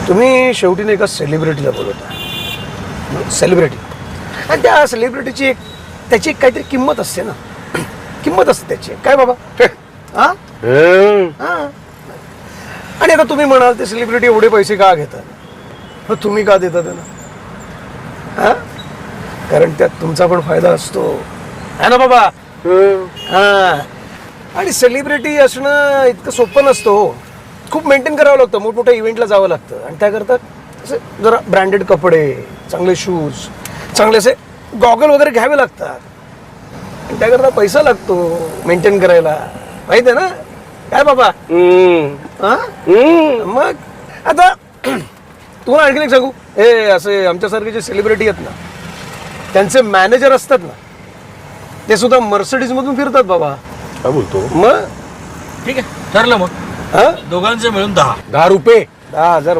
तुम्ही शेवटी नाही का सेलिब्रिटीला बोलवता, सेलिब्रिटी, आणि त्या सेलिब्रिटीची एक त्याची एक काहीतरी किंमत असते ना, किंमत असते त्याची. काय बाबा हा हा. आणि आता तुम्ही म्हणाल ते सेलिब्रिटी एवढे पैसे का घेतात, मग तुम्ही का देता त्यांना? हा, कारण त्यात तुमचा पण फायदा असतो है ना बाबा. हा, आणि सेलिब्रिटी असणं इतकं सोपं नसतं हो. खूप मेंटेन करावं लागतं, मोठमोठ्या इव्हेंटला जावं लागतं, आणि त्याकरता असे जरा ब्रँडेड कपडे, चांगले शूज, चांगले असे गॉगल वगैरे घ्यावे लागतात, आणि त्याकरता पैसा लागतो मेंटेन करायला, माहिती आहे ना काय बाबा. हा, मग आता तुम्हाला आणखीन एक सांगू, हे असे आमच्यासारखे जे सेलिब्रिटी आहेत ना, त्यांचे मॅनेजर असतात ना, ते सुद्धा मर्सिडीज मधून फिरतात बाबा. काय बोलतो? मग ठीक आहे, ठरलं मग. हा, दोघांचे मिळून 10. ₹10, 10,000